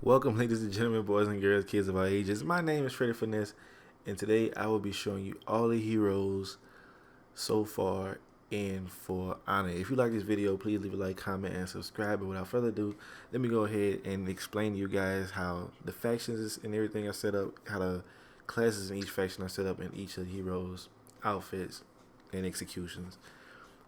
Welcome, ladies and gentlemen, boys and girls, kids of all ages. My name is Freddy Finesse, and today I will be showing you all the heroes so far in For Honor. If you like this video, please leave a like, comment, and subscribe. But without further ado, let me go ahead and explain to you guys how the factions and everything are set up, how the classes in each faction are set up in each of the heroes' outfits and executions.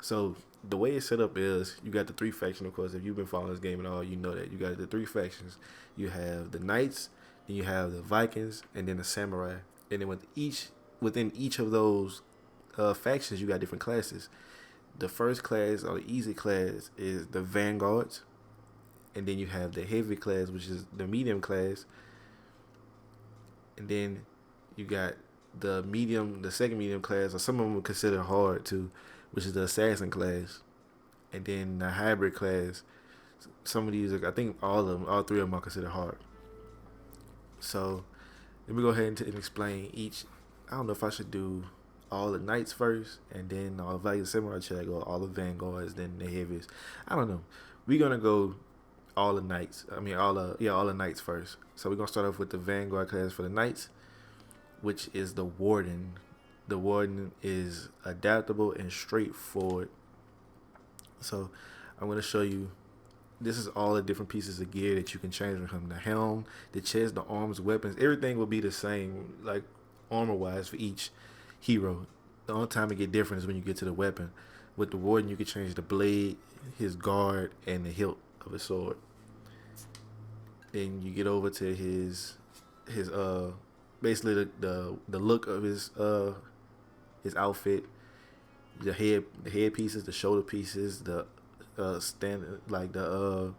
So the way it's set up is you got the three factions. Of course, if you've been following this game at all, you know that you got the three factions. You have the knights, then you have the Vikings, and then the samurai. And then within each of those factions, you got different classes. The first class or the easy class is the vanguards, and then you have the heavy class, which is the medium class, and then you got the second medium class, or some of them would consider hard too, which is the assassin class, and then the hybrid class. Some of these, I think all three of them are considered hard. So let me go ahead and explain each. I don't know if I should do all the knights first, and then all the value samurai. Should I go all the vanguards, then the heavies? I don't know. We're gonna go all the knights. I mean, all the knights first. So we're gonna start off with the vanguard class for the knights, which is the warden. The warden is adaptable and straightforward. So I'm gonna show you. This is all the different pieces of gear that you can change from him. The helm, the chest, the arms, weapons, everything will be the same, like armor wise for each hero. The only time it get different is when you get to the weapon. With the warden, you can change the blade, his guard, and the hilt of his sword. Then you get over to his basically the look of his outfit, the head pieces, the shoulder pieces, the stand like the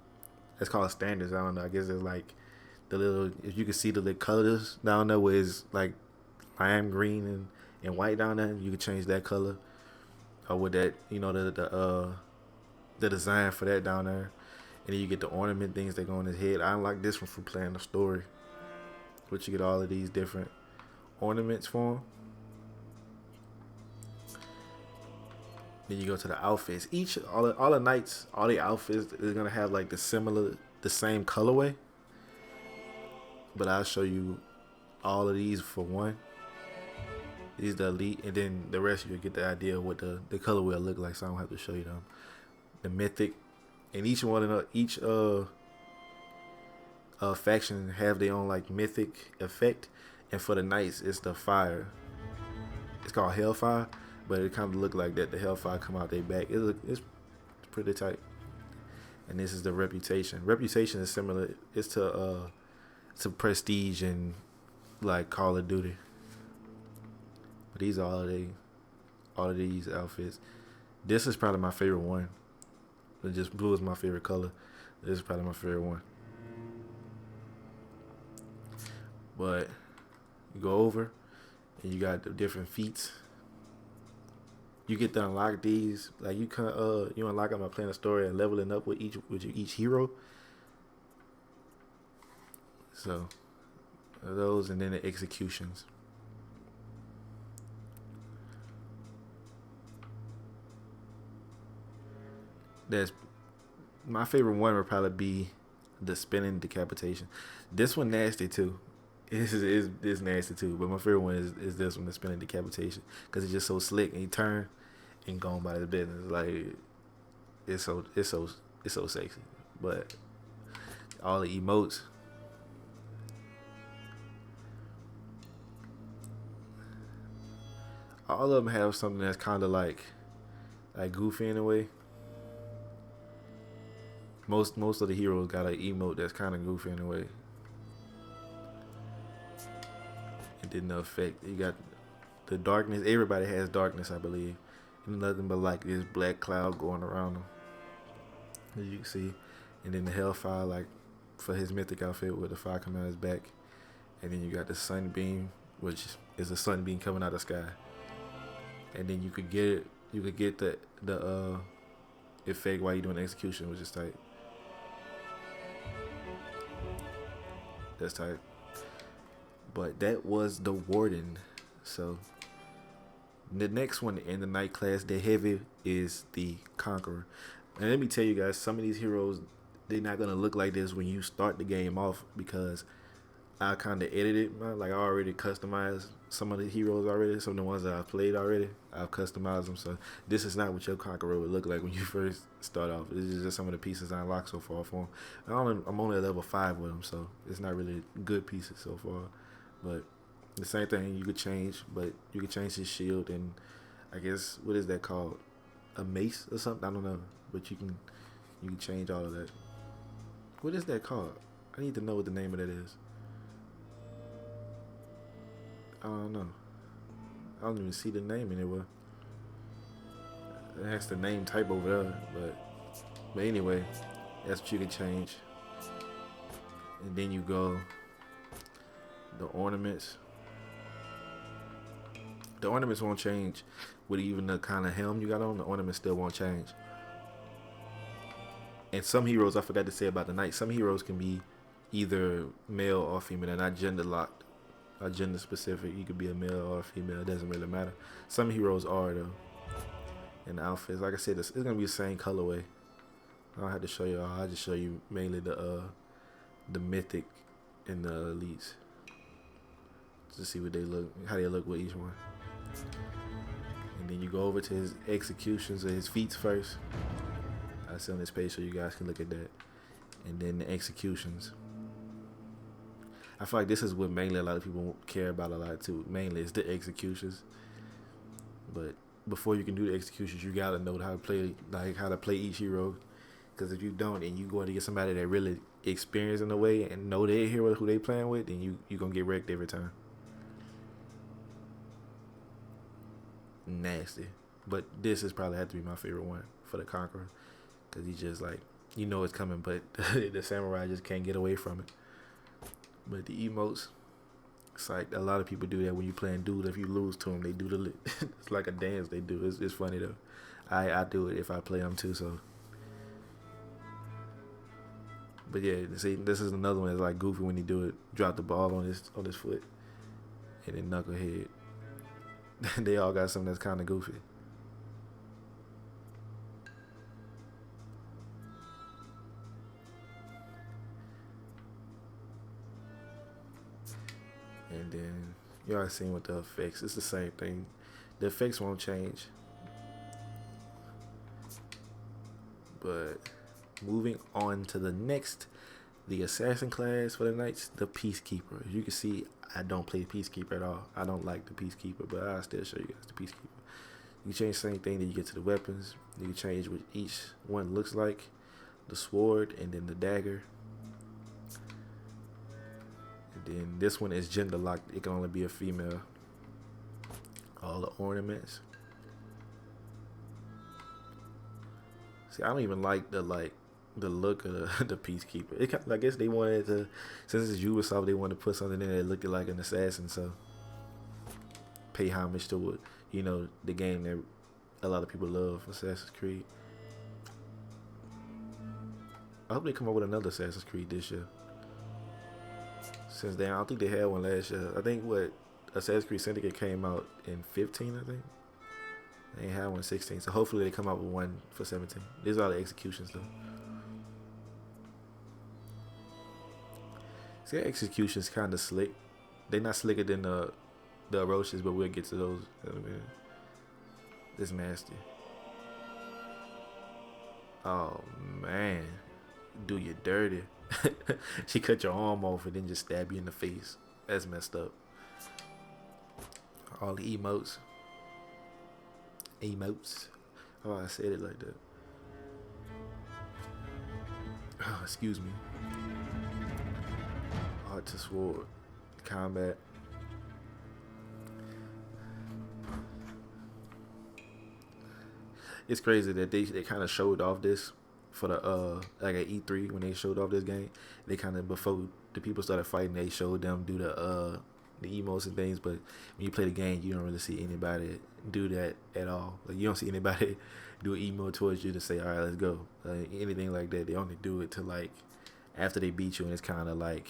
it's called standards. I don't know. I guess it's like the little, if you can see the little colors down there where it's like lime green and white down there, you can change that color. Or with that, the design for that down there. And then you get the ornament things that go on his head. I like this one from playing the story. But you get all of these different ornaments for him. Then you go to the outfits. All the knights, all the outfits is gonna have like the same colorway. But I'll show you all of these for one. These the elite, and then the rest you'll get the idea of what the colorway will look like. So I don't have to show you them. The mythic, and each faction have their own like mythic effect. And for the knights, it's the fire. It's called Hellfire, but it kind of look like that. The Hellfire come out their back. It's pretty tight. And this is the reputation. Reputation is similar. It's to prestige and like Call of Duty. But these are all of these outfits. This is probably my favorite one. It just blue is my favorite color. This is probably my favorite one. But you go over and you got the different feats. You get to unlock these. Like you unlock them by playing a story and leveling up with each hero. So those, and then the executions. That's my favorite one would probably be the spinning decapitation. This one nasty too. Is nasty too. But my favorite one is this one, the spinning decapitation, because it's just so slick and he turn and go on by the business. Like it's so sexy. But all the emotes. All of them have something that's kind of like goofy in a way. Most of the heroes got an emote that's kind of goofy in a way. It didn't affect. You got the darkness. Everybody has darkness, I believe. And nothing but like this black cloud going around them, as you can see. And then the hellfire, like for his mythic outfit with the fire coming out his back. And then you got the sunbeam, which is a sunbeam coming out of the sky. And then you could get the effect while you're doing execution, which is tight. That's tight. But that was the warden. So the next one in the night class, the heavy, is the conqueror. And let me tell you guys, some of these heroes, they're not gonna look like this when you start the game off because I kind of edited, man. Like I already customized some of the heroes already. Some of the ones that I've played already, I've customized them. So this is not what your Conqueror would look like when you first start off. This is just some of the pieces I unlocked so far for him. I'm only at level 5 with him, so it's not really good pieces so far. But the same thing you could change, but you could change his shield and I guess what is that called? A mace or something? I don't know. But you can change all of that. What is that called? I need to know what the name of that is. I don't know. I don't even see the name anywhere. It has the name type over there, but anyway, that's what you can change. And then you go the ornaments. The ornaments won't change with even the kind of helm you got on. The ornaments still won't change. And some heroes, I forgot to say about the knight. Some heroes can be either male or female. They're not gender locked or gender specific. You could be a male or a female. It doesn't really matter. Some heroes are though. And the outfits, like I said, it's gonna be the same colorway. I don't have to show you all. I'll just show you mainly the mythic and the elites. To see what they look, how they look with each one. And then you go over to his executions or his feats first. I see on this page so you guys can look at that. And then the executions. I feel like this is what mainly a lot of people care about a lot too. Mainly it's the executions. But before you can do the executions, you gotta know how to play, like how to play each hero. Because if you don't, and you going to get somebody that really experienced in the way and know their hero who they playing with, then you gonna get wrecked every time. Nasty. But this is probably had to be my favorite one for the Conqueror. Because he just like, you know it's coming, but the samurai just can't get away from it. But the emotes, it's like a lot of people do that when you playing dude. If you lose to them, they do the it's like a dance they do. It's funny though. I do it if I play them too. So, but yeah, see, this is another one that's like goofy when he do it. Drop the ball on his foot, and then knucklehead. They all got something that's kind of goofy. And then y'all seen with the effects, it's the same thing. The effects won't change. But moving on to the next, the assassin class for the knights, the peacekeeper. As you can see, I don't play peacekeeper at all. I don't like the peacekeeper, but I'll still show you guys the peacekeeper. You can change the same thing, then you get to the weapons. You can change what each one looks like, the sword and then the dagger. Then this one is gender locked. It can only be a female. All the ornaments. See, I don't even like the look of the peacekeeper. It kind of, I guess they wanted to, since it's Ubisoft, they wanted to put something in there that looked like an assassin. So pay homage to what, the game that a lot of people love, Assassin's Creed. I hope they come up with another Assassin's Creed this year. Since then, I don't think they had one last year. I think Assassin's Creed Syndicate came out in 15, I think. They ain't had one in 16, so hopefully they come out with one for 17. These are the executions though. See, the executions kind of slick. They're not slicker than the Roaches, but we'll get to those in a minute. This nasty. Oh man, do you dirty. She cut your arm off and then just stab you in the face. That's messed up. All the emotes. Oh, I said it like that. Oh, excuse me. Art to sword. Combat. It's crazy that they kind of showed off this for the like at E3 when they showed off this game. They kind of, before the people started fighting, they showed them do the emotes and things. But when you play the game, you don't really see anybody do that at all. Like, you don't see anybody do an emote towards you to say, all right, let's go. Like, anything like that, they only do it to like after they beat you, and it's kind of like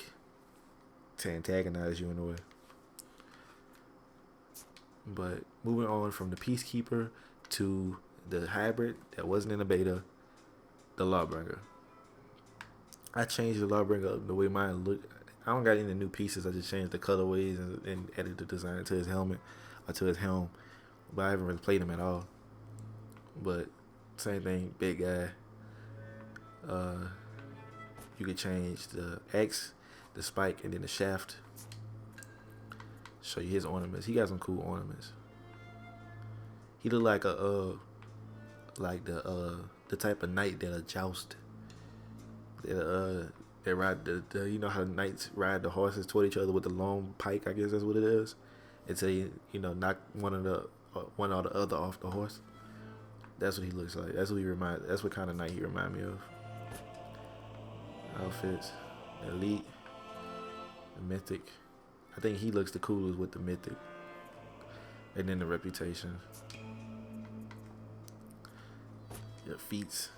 to antagonize you in a way. But moving on from the Peacekeeper to the hybrid that wasn't in the beta, the Lawbringer. I changed the Lawbringer the way mine look. I don't got any new pieces. I just changed the colorways and added the design to his helmet or to his helm. But I haven't really played him at all. But same thing, big guy. Uh, you could change the X, the spike, and then the shaft. Show you his ornaments. He got some cool ornaments. He look like like the type of knight that a joust. They ride the you know how knights ride the horses toward each other with the long pike. I guess that's what it is. Until you know knock one or the other off the horse. That's what he looks like. That's what he remind. That's what kind of knight he remind me of. Outfits, elite, the mythic. I think he looks the coolest with the mythic, and then the reputation. Your feats,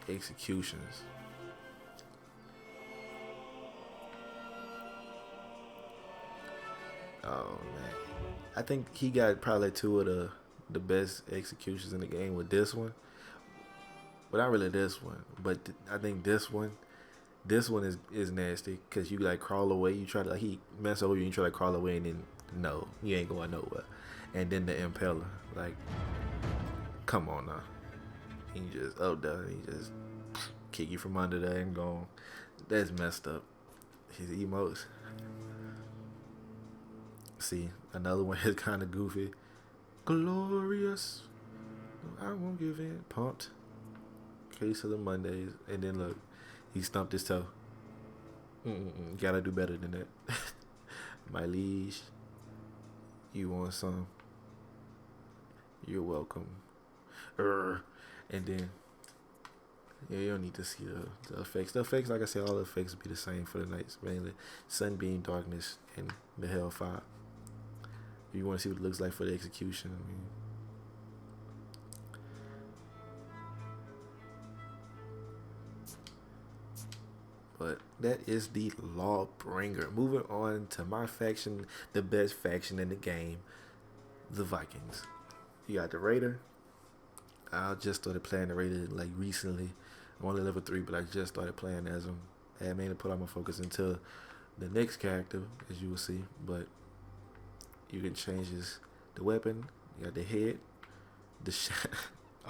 executions. Oh man, I think he got probably two of the best executions in the game with this one, but not really this one. But I think this one is nasty because you like crawl away. You try to like, he mess over you. You try to crawl away and then no, you ain't going nowhere. And then the impeller, like, come on now, he just up there. He just kick you from under there and go. That's messed up. His emotes. See, another one is kind of goofy. Glorious. I won't give in. Pumped. Case of the Mondays. And then look, he stumped his toe. Gotta do better than that. My liege. You want some? You're welcome. And then, yeah, you don't need to see the effects. The effects, like I said, all the effects will be the same for the nights. Mainly sunbeam, darkness, and the hellfire. If you want to see what it looks like for the execution, I mean, but that is the Lawbringer. Moving on to my faction, the best faction in the game, the Vikings. You got the Raider. I just started playing the Raider like recently. I'm only level 3, but I just started playing as him. I mainly put all my focus into the next character, as you will see. But you can change the weapon. You got the head, the shaft.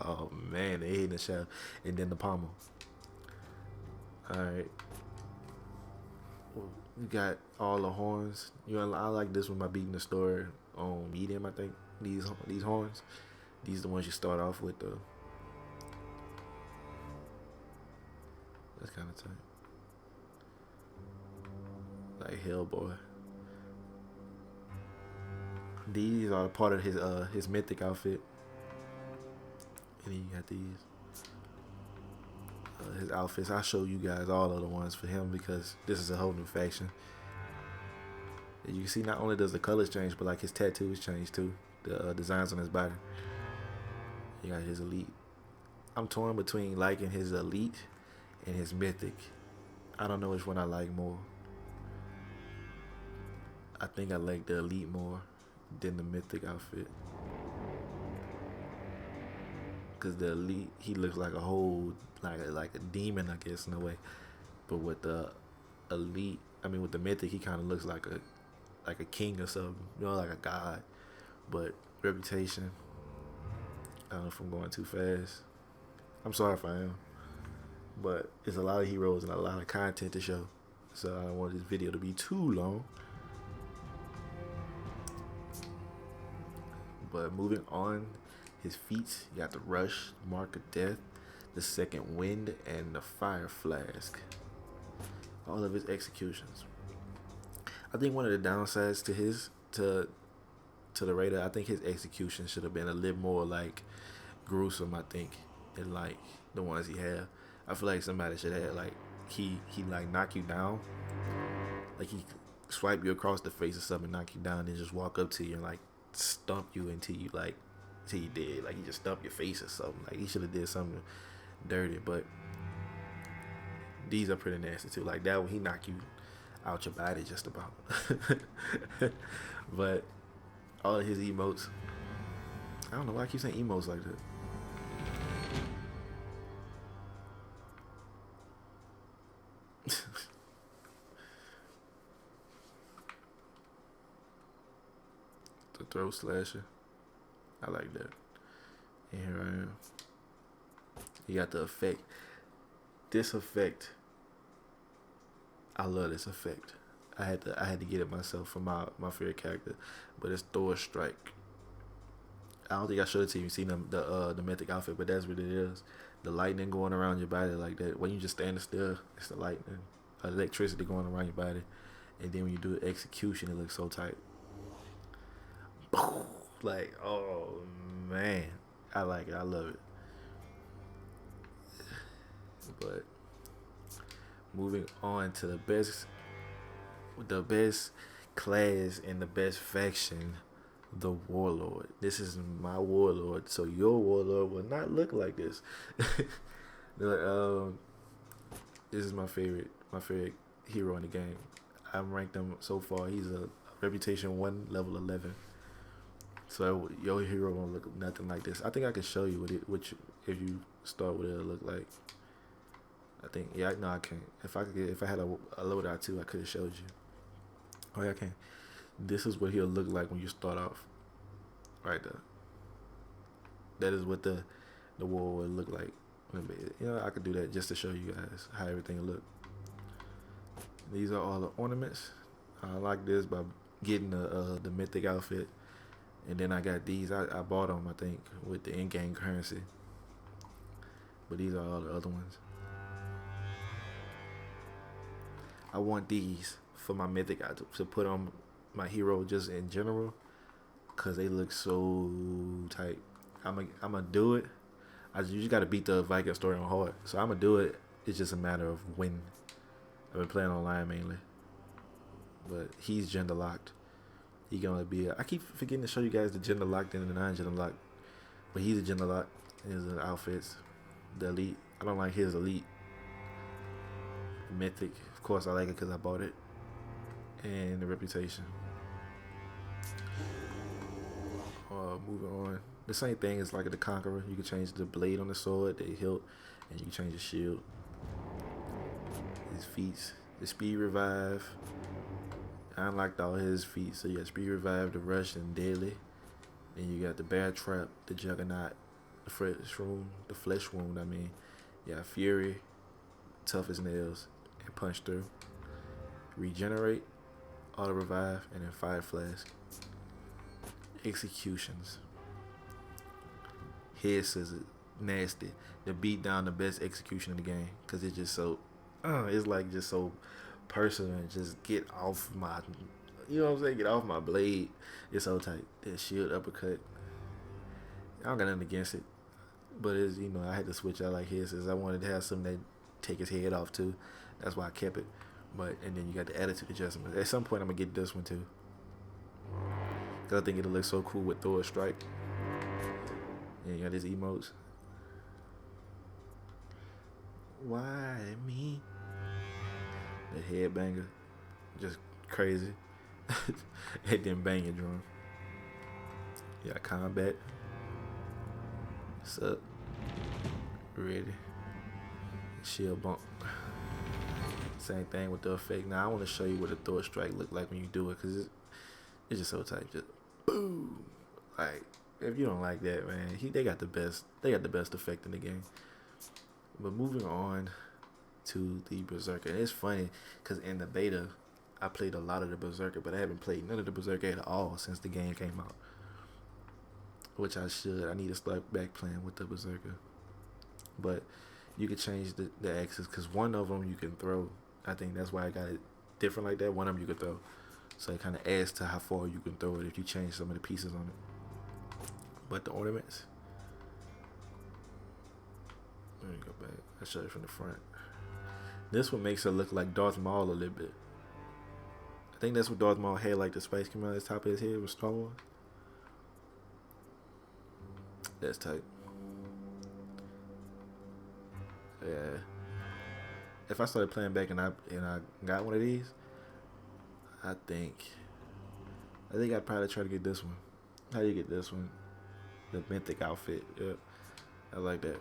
Oh man, the head and the shaft, and then the pommel. All right. You got all the horns. I like this one by beating the store on medium. I think these horns. These are the ones you start off with. Though. That's kind of tight. Like Hellboy. These are part of his mythic outfit. And then you got these. His outfits. I'll show you guys all of the ones for him because this is a whole new faction. You can see not only does the colors change, but like his tattoos change too. The designs on his body. You got his elite. I'm torn between liking his elite and his mythic. I don't know which one I like more. I think I like the elite more than the mythic outfit. Cause the elite, he looks like a whole like a demon, I guess, in a way. But with the elite, I mean with the mythic, he kind of looks like a king or something, you know, like a god. But reputation, I don't know if I'm going too fast. I'm sorry if I am, but it's a lot of heroes and a lot of content to show, so I don't want this video to be too long. But moving on, his feats, you got the rush, mark of death, the second wind, and the fire flask. All of his executions. I think one of the downsides to the Raider, I think his execution should have been a little more like gruesome. I think than like the ones he had. I feel like somebody should have like he like knock you down, like he swipe you across the face or something, knock you down, and just walk up to you and like stump you until you dead. Like he just stump your face or something. Like he should have did something dirty. But these are pretty nasty too. Like that one, he knock you out your body just about. But all of his emotes, I don't know why I keep saying emotes like that. throat slasher. I like that. And here I am. You got the effect. This effect, I love this effect. I had to get it myself for my favorite character, but it's Thor Strike. I don't think I showed it to you. You seen the mythic outfit, but that's what it is. The lightning going around your body like that. When you just standing still, it's the lightning, electricity going around your body, and then when you do execution, it looks so tight. Like, oh man, I like it. I love it. But moving on to the best class and the best faction, the Warlord. This is my Warlord, so your Warlord will not look like this. Like, this is my favorite hero in the game. I've ranked him so far. He's a reputation 1, level 11. So your hero won't look nothing like this. I think I can show you if you start with it'll look like. I think no I can't. If I had a loadout too, I could have showed you. Oh yeah, I can. This is what he'll look like when you start off. Right there. That is what the war would look like. I could do that just to show you guys how everything will look. These are all the ornaments. I like this by getting the mythic outfit, and then I got these. I bought them, I think, with the in-game currency. But these are all the other ones. I want these for my mythic to put on my hero just in general, cause they look so tight. I'm a do it. You just gotta beat the Viking story on hard. So I'm gonna do it. It's just a matter of when. I've been playing online mainly, but he's gender locked. He can only be. I keep forgetting to show you guys the gender locked and the non-gender locked, but he's a gender locked. His outfits, the elite. I don't like his elite. Mythic, of course I like it because I bought it, and the reputation. Moving on. The same thing is like the Conqueror. You can change the blade on the sword, the hilt, and you can change the shield. His feats, the speed revive. I unlocked all his feats, so you got speed revive, the rush, and deadly. Then you got the bear trap, the juggernaut, the flesh wound. I mean, you got fury, tough as nails, and punch through. Regenerate, auto revive, and then fire flask. Executions. Head scissors, nasty. To beat down the best execution in the game, cause it's just so, it's like just so personal. And just get off my, you know what I'm saying? Get off my blade. It's so tight. That shield uppercut. I don't got nothing against it, but it's I had to switch out like his. I wanted to have something that take his head off too. That's why I kept it. And then you got the attitude adjustment. At some point, I'm gonna get this one too. Cause I think it'll look so cool with Thor Strike. And you got his emotes. Why me? The headbanger, just crazy. And then banging drum. You got combat. What's up? Ready. Shield bump. Same thing with the effect. Now I want to show you what the Thor Strike look like when you do it, cause it's just so tight. Just boom. Like, if you don't like that, man, they got the best effect in the game. But moving on to the Berserker, and it's funny because in the beta I played a lot of the Berserker, but I haven't played none of the Berserker at all since the game came out, which I should. I need to start back playing with the Berserker. But you can change the axes, because one of them you can throw. I think that's why I got it different like that. One of them you can throw, so it kind of adds to how far you can throw it if you change some of the pieces on it. But the ornaments, let me go back. I'll show you from the front. This one makes it look like Darth Maul a little bit. I think that's what Darth Maul had, like the spice coming out of the top of his head with Star Wars. That's tight. Yeah. If I started playing back and I got one of these, I think I'd probably try to get this one. How do you get this one? The mythic outfit. Yep. I like that.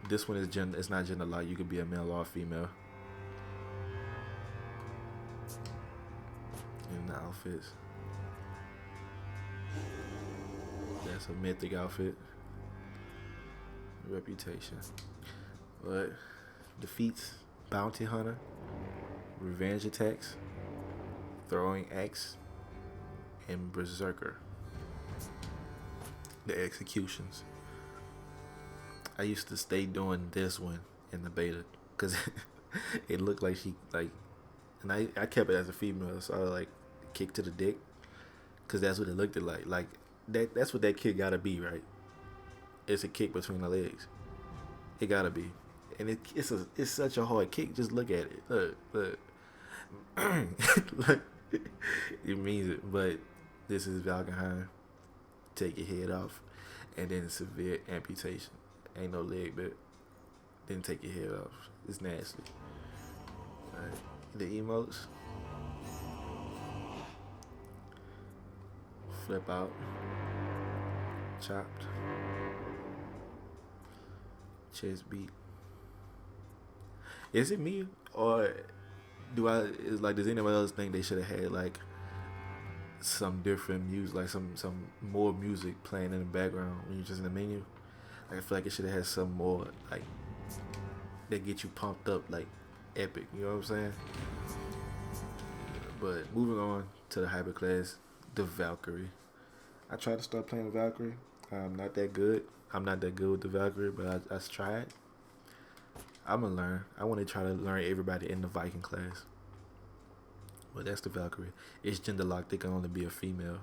This one is gender. It's not gender locked. You could be a male or a female. And the outfits. That's a mythic outfit. Reputation. But defeats Bounty Hunter, Revenge Attacks, Throwing Axe, and Berserker. The executions. I used to stay doing this one in the beta because it looked like she like, and I kept it as a female, so I like kick to the dick because that's what it looked like. Like that's what that kick gotta be, right? It's a kick between the legs. It gotta be, and it's such a hard kick. Just look at it. Look. Look. It means it, but this is Valkenheim. Take your head off, and then severe amputation. Ain't no leg bit. Then take your head off. It's nasty. Alright. The emotes. Flip out. Chopped. Chest beat. Is it me, or does anyone else think they should have had like some different music, like some more music playing in the background when you're just in the menu? Like, I feel like it should have had some more like that get you pumped up, like epic. You know what I'm saying? But moving on to the hyper class, the Valkyrie. I tried to start playing the Valkyrie. I'm not that good. I'm not that good with the Valkyrie, but I tried. I'm gonna learn. I want to try to learn everybody in the Viking class. But that's the Valkyrie. It's gender locked. They can only be a female.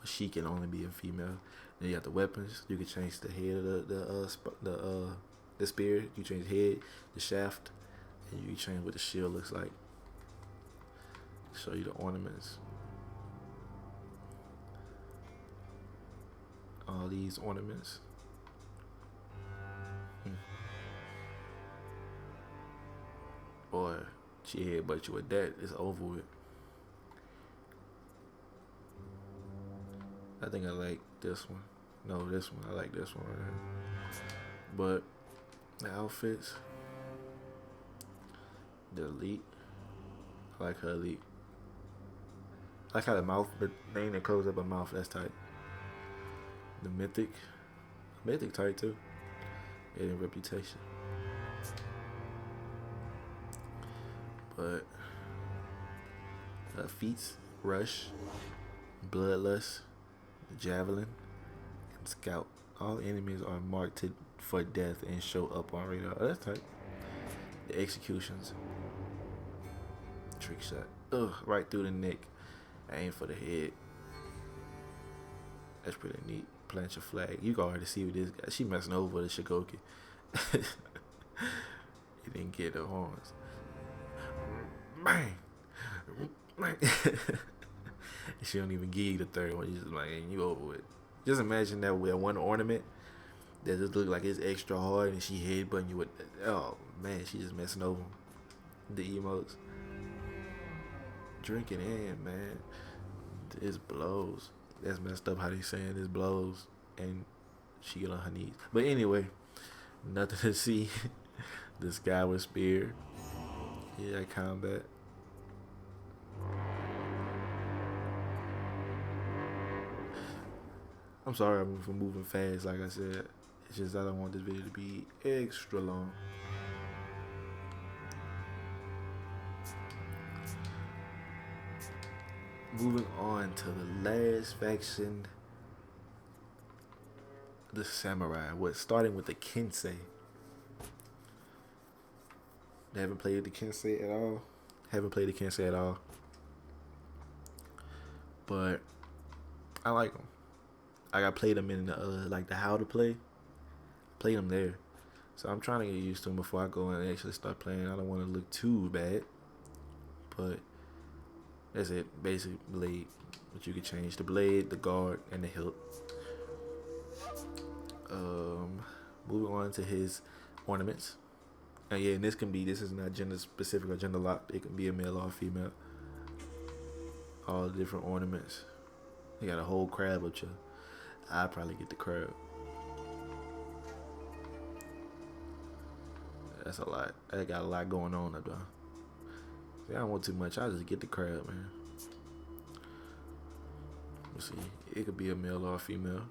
Or she can only be a female. Then you got the weapons. You can change the head of the spear. You change the head, the shaft, and you can change what the shield looks like. Show you the ornaments. All these ornaments. Boy, she headbutt you with that. It's over with. I think I like this one. No, this one. I like this one right here. But the outfits, the elite. I like her elite. I like how the mouth, the thing that closes up her mouth, that's tight. The mythic tight too. And reputation. But feats, rush, bloodlust, javelin, and scout. All enemies are marked for death and show up on radar. Oh, that's tight. The executions. Trick shot. Ugh, right through the neck. Aim for the head. That's pretty neat. Plant your flag. You can already see with this guy. She messing over the Shikoki. He didn't get the horns. Bang. She don't even give you the third one. You just like, and you over with. Just imagine that with one ornament that just look like it's extra hard, and she headbutting you with. Oh man, she just messing over the emotes. Drink it in, man. This blows. That's messed up how they saying this blows, and she get on her knees. But anyway, nothing to see. This guy with spear. Yeah, combat. I'm sorry I'm for moving fast, like I said. It's just I don't want this video to be extra long. Moving on to the last faction, the samurai. Starting with the Kensei. They haven't played the Kensei at all. Haven't played the Kensei at all. But I like them. I played them in like the how to play. Played them there. So I'm trying to get used to them before I go and actually start playing. I don't want to look too bad. But that's it. Basic blade. But you can change the blade, the guard, and the hilt. Moving on to his ornaments. And yeah, and this is not gender specific or gender locked. It can be a male or a female. All the different ornaments. They got a whole crab up here. I'd probably get the crab. That's a lot. I got a lot going on up there. See, I don't want too much. I'll just get the crab, man. Let's see. It could be a male or a female.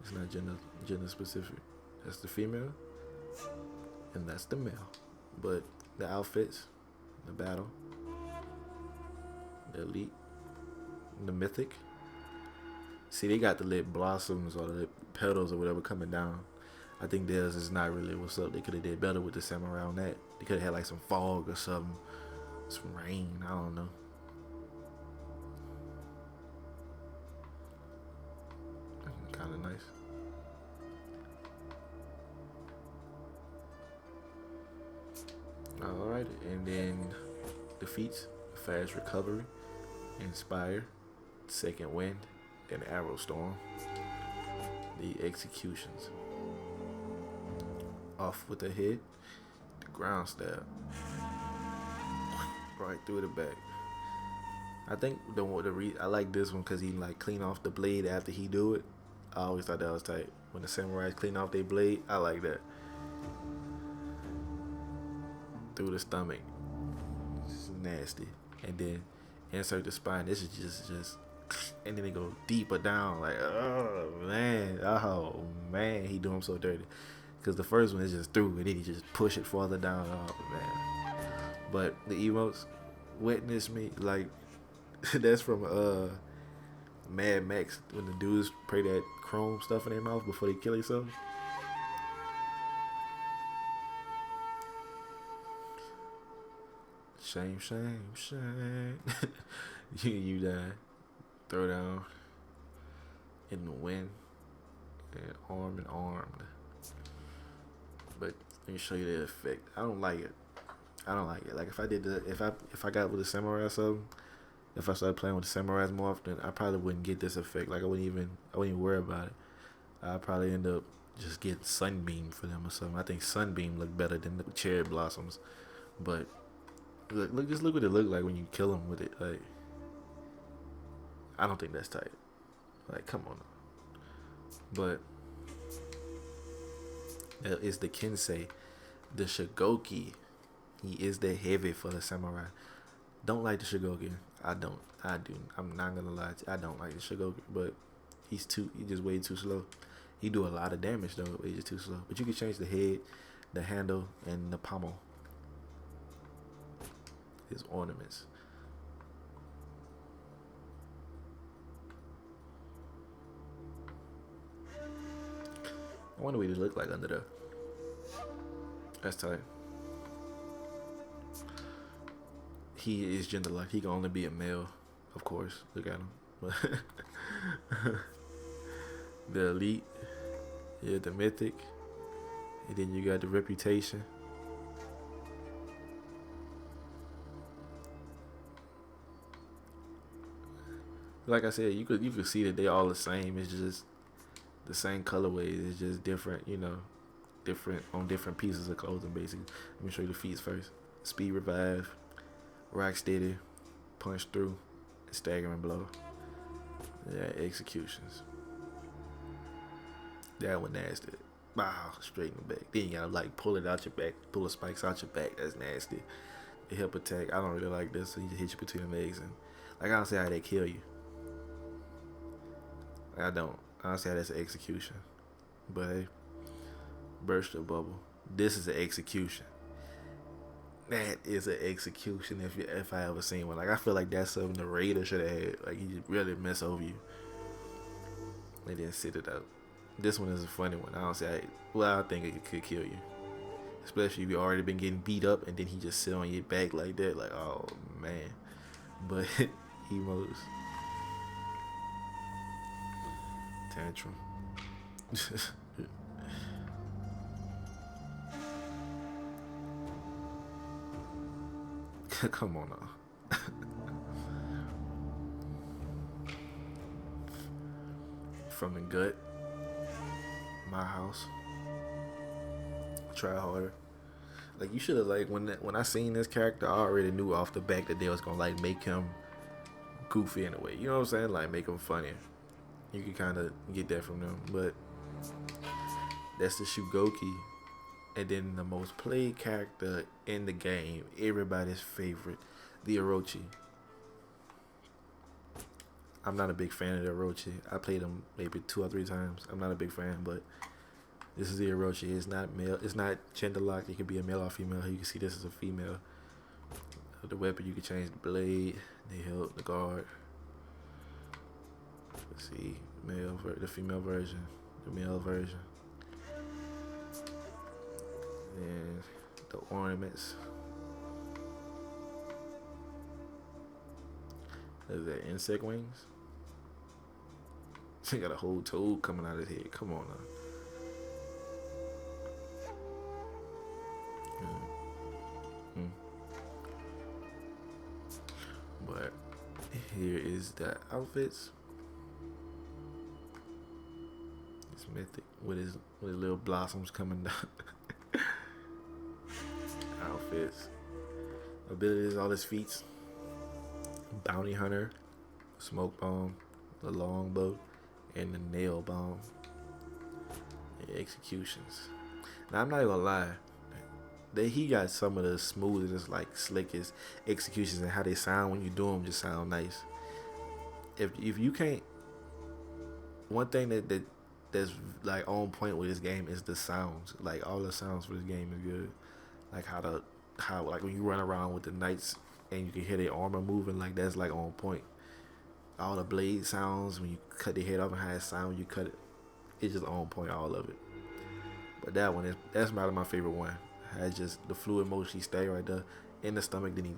It's not gender specific. That's the female, and that's the male. But the outfits, the battle, the elite, the mythic. See, they got the lit blossoms or the petals or whatever coming down. I think theirs is not really what's up. They could have did better with the samurai on that. They could have had like some fog or something, some rain. I don't know. Kind of nice. All right, and then defeats, fast recovery, inspire, second wind, and arrow storm. The executions. Off with the head, the ground stab, right through the back. I think I like this one because he like clean off the blade after he do it. I always thought that was tight. When the samurais clean off their blade, I like that. Through the stomach, it's nasty. And then insert the spine. This is just, and then they go deeper down. Like, oh man, he do him so dirty. Because the first one is just through, and then he just push it farther down. Oh man. But the emotes, witness me, like that's from Mad Max when the dudes spray that chrome stuff in their mouth before they kill themselves. Shame, shame, shame. you die. Throw down in the wind and armed. But let me show you the effect. I don't like it. Like if I got with the samurai or something, if I started playing with the samurais more often, I probably wouldn't get this effect. Like I wouldn't even worry about it. I'd probably end up just getting sunbeam for them or something. I think sunbeam look better than the cherry blossoms. But just look what it look like when you kill them with it. Like I don't think that's tight. Like come on. But it's the Kensei, the Shigoki. He is the heavy for the samurai. Don't like the Shigoki. I don't. I do. I'm not gonna lie. I don't like the Shigoki, but he just way too slow. He do a lot of damage though, but he's just too slow. But you can change the head, the handle, and the pommel. His ornaments. I wonder what he look like under there. That's tight. He is gender locked. He can only be a male, of course. Look at him. The elite, yeah, the mythic, and then you got the reputation. Like I said, you could see that they all the same. It's just the same colorways. It's just different, different on different pieces of clothing. Basically, let me show you the feats first. Speed revive, rock steady, punch through, staggering blow. Yeah, executions. That one nasty. Wow, straight in the back. Then you gotta like pull it out your back, pull the spikes out your back. That's nasty. The hip attack. I don't really like this. So he just hit you between the legs and like I don't see how they kill you. I don't. I don't see how that's an execution. But hey, burst your bubble. This is an execution. That is an execution if I ever seen one. Like I feel like that's something the Raider should have had. Like he really mess over you. They didn't sit it out. This one is a funny one. I don't say. I think it could kill you, especially if you already been getting beat up and then he just sit on your back like that. Like oh man. But emotes. Tantrum. Come on now. From the gut. My house. Try harder. Like you should have like when I seen this character, I already knew off the back that they was gonna like make him goofy in a way. You know what I'm saying? Like make him funnier. You can kind of get that from them, but that's the Shugoki. And then the most played character in the game, everybody's favorite, the Orochi. I'm not a big fan of the Orochi. I played them maybe 2 or 3 times. I'm not a big fan, but this is the Orochi. It's not male. It's not gender locked. It could be a male or female. You can see this is a female. The weapon, you can change the blade, the hilt, the guard. Let's see, the female version, the male version, and the ornaments. Is that insect wings? He got a whole toad coming out of his head. Come on now. But here is the outfits. It's mythic with his little blossoms coming down. Outfits. Abilities, all his feats. Bounty hunter, smoke bomb, the longbow, and the nail bomb. And executions. Now I'm not gonna lie. He got some of the smoothest, like slickest executions, and how they sound when you do them just sound nice. If you can't, one thing that's like on point with this game is the sounds. Like all the sounds for this game is good. Like how like when you run around with the knights and you can hear their armor moving, like that's like on point. All the blade sounds when you cut the head off and how it sound when you cut it, it's just on point, all of it. But that's probably my favorite one. Had just the fluid motion, he stay right there in the stomach, then he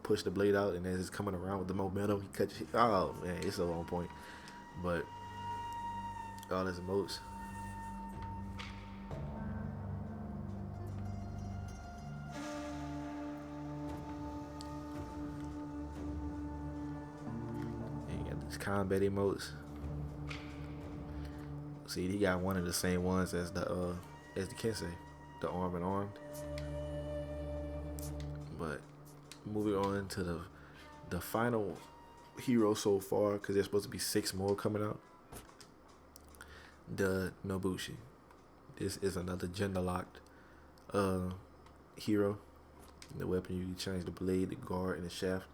push the blade out, and as it's coming around with the momentum, he cut you. Oh man, it's so on point. But all his emotes. And he got these combat emotes. See, he got one of the same ones as the Kensei, the arm and armed. But moving on to the final hero so far, because there's supposed to be 6 more coming out. The Nobushi. This is another gender locked hero. The weapon, you can change the blade, the guard, and the shaft.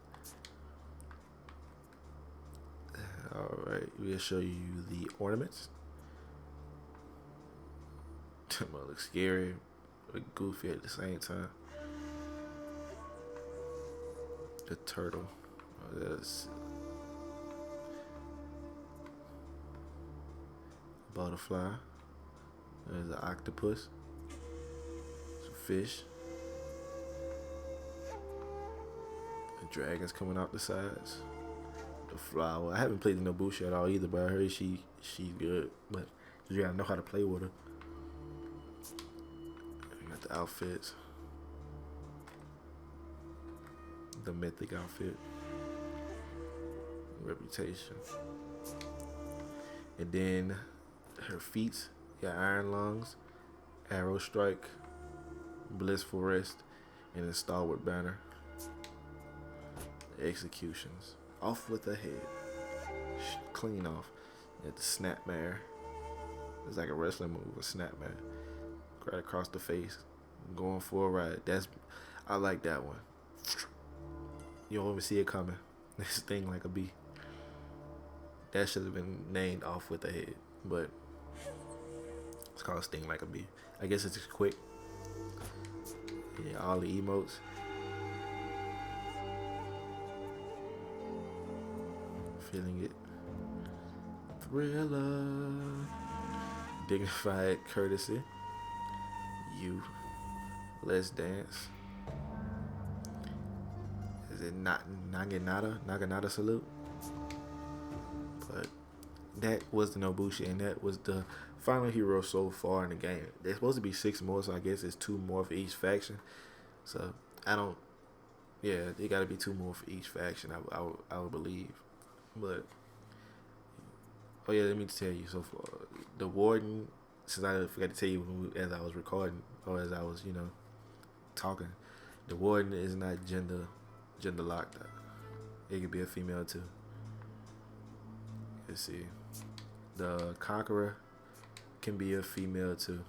Alright, we'll show you the ornaments. Might look scary but goofy at the same time. The turtle. That's butterfly. There's an octopus. Some fish. The dragons coming out the sides. The flower. I haven't played the Nobushi at all either, but I heard she's good. But you gotta know how to play with her. Got the outfits. The mythic outfit. Reputation. And then her feats. Got iron lungs, arrow strike, blissful rest, and a stalwart banner. Executions. Off with the head. Clean off. At the snapmare. It's like a wrestling move, a snapmare. Right across the face. Going for a ride. I like that one. You don't even see it coming. This thing like a bee. That should have been named Off with the Head, but it's called Sting Like a Bee. I guess it's just quick. Yeah, all the emotes. Feeling it. Thriller. Dignified courtesy. You. Let's dance. Is it not Naginata salute? But that was the Nobushi, and that was the final hero so far in the game. There's supposed to be 6 more, so I guess it's 2 more for each faction. So yeah, there got to be 2 more for each faction. I would believe, but oh yeah, let me tell you. So far, the warden, since I forgot to tell you as I was recording or as I was talking, the warden is not gender locked. It could be a female too. Let's see. The conqueror can be a female too.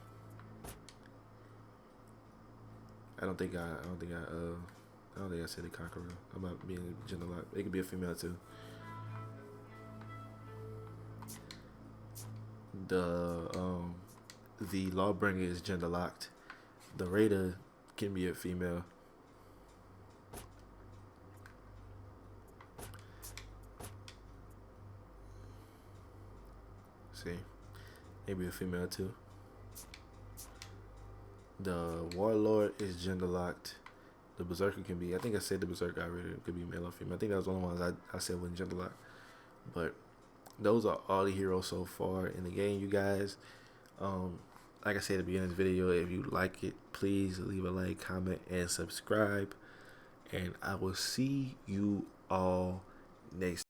I don't think I said the conqueror. I'm not being gender locked. It could be a female too. The the Lawbringer is gender locked. The Raider can be a female. See, maybe a female too. The Warlord is gender locked. The Berserker can be. I think I said the Berserker already. It could be male or female. I think that was one of the ones I said wasn't gender locked. But those are all the heroes so far in the game, you guys. Um, like I said at the beginning of the video, if you like it, please leave a like, comment, and subscribe. And I will see you all next